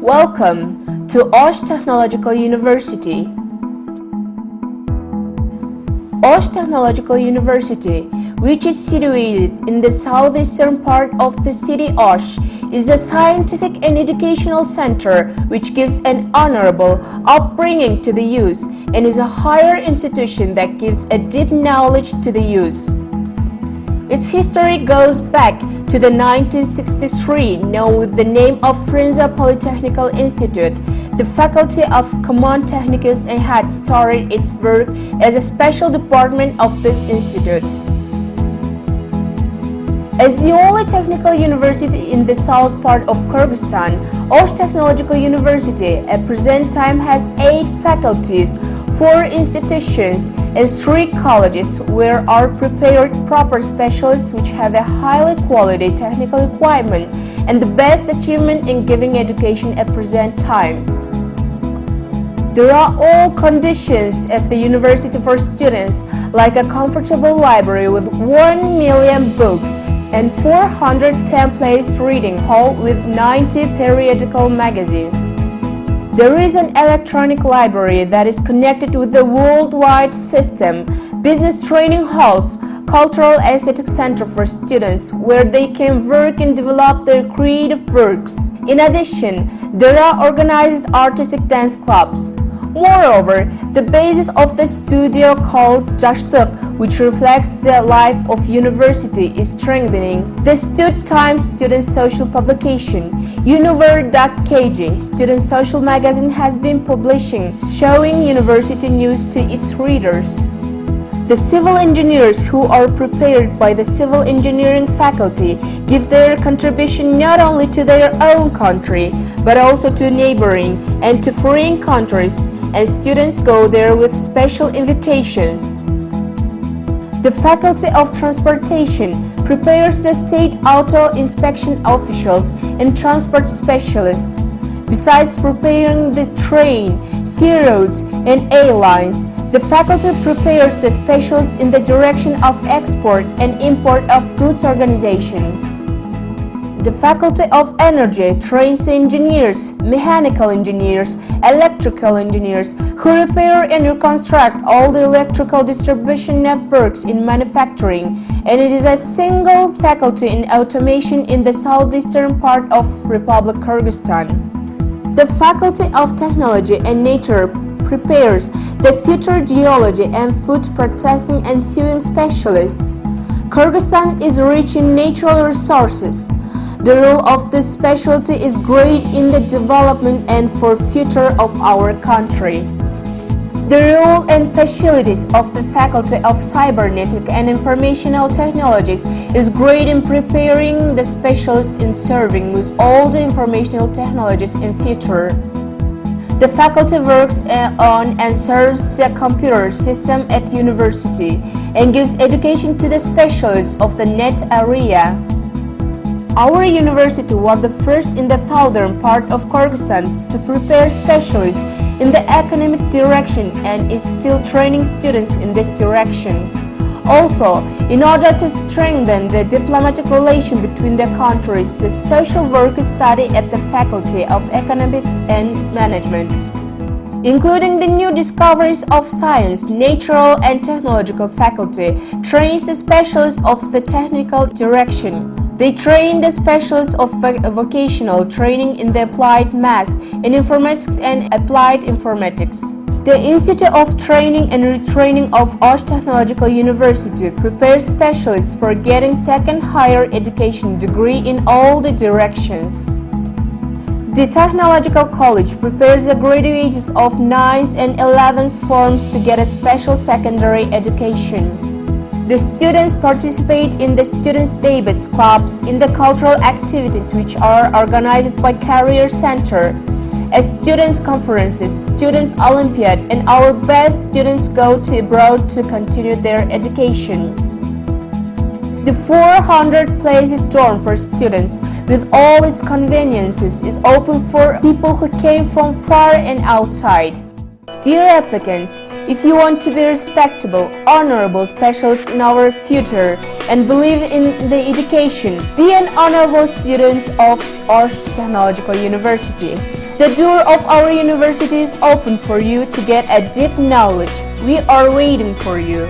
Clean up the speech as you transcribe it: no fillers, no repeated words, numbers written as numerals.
Welcome to OshTU Technological University. OshTU Technological University, which is situated in the southeastern part of the city Osh, is a scientific and educational center which gives an honorable upbringing to the youth and is a higher institution that gives a deep knowledge to the youth. Its history goes back to the 1963, known with the name of Frunze Polytechnical Institute. The Faculty of Common Techniques and had started its work as a special department of this institute. As the only technical university in the south part of Kyrgyzstan, OshTU Technological University at present time has 8 faculties, 4 institutions, and 3 colleges where are prepared proper specialists which have a highly quality technical equipment and the best achievement in giving education at present time. There are all conditions at the university for students, like a comfortable library with 1 million books and 410-place reading hall with 90 periodical magazines. There is an electronic library that is connected with the worldwide system, business training halls, cultural aesthetic center for students where they can work and develop their creative works. In addition, there are organized artistic dance clubs. Moreover, the basis of the studio called жазылып, which reflects the life of university, is strengthening. The Time student social publication, Univer.kg, student social magazine, has been publishing, showing university news to its readers. The civil engineers who are prepared by the civil engineering faculty give their contribution not only to their own country, but also to neighboring and to foreign countries, and students go there with special invitations. The Faculty of Transportation prepares the state auto inspection officials and transport specialists. Besides preparing the train, sea roads, and airlines, the faculty prepares the specialists in the direction of export and import of goods organization. The Faculty of Energy trains engineers, mechanical engineers, electrical engineers who repair and reconstruct all the electrical distribution networks in manufacturing, and it is a single faculty in automation in the southeastern part of Republic Kyrgyzstan. The Faculty of Technology and Nature prepares the future geology and food processing and sewing specialists. Kyrgyzstan is rich in natural resources. The role of this specialty is great in the development and for future of our country. The role and facilities of the Faculty of Cybernetic and Informational Technologies is great in preparing the specialists in serving with all the informational technologies in future. The faculty works on and serves the computer system at university and gives education to the specialists of the net area. Our university was the first in the southern part of Kyrgyzstan to prepare specialists in the academic direction and is still training students in this direction. Also, in order to strengthen the diplomatic relation between the countries, the social work is studied at the Faculty of Economics and Management. Including the new discoveries of science, natural and technological faculty trains the specialists of the technical direction. They train the specialists of vocational training in the applied maths, in informatics and applied informatics. The Institute of Training and Retraining of OshTU Technological University prepares specialists for getting second higher education degree in all the directions. The Technological College prepares the graduates of 9th and 11th forms to get a special secondary education. The students participate in the students' debates clubs, in the cultural activities which are organized by Career Center, at students' conferences, students' Olympiad, and our best students go to abroad to continue their education. The 400 places dorm for students, with all its conveniences, is open for people who came from far and outside. Dear applicants, if you want to be respectable, honorable specialists in our future and believe in the education, be an honorable student of OshTU Technological University. The door of our university is open for you to get a deep knowledge. We are waiting for you.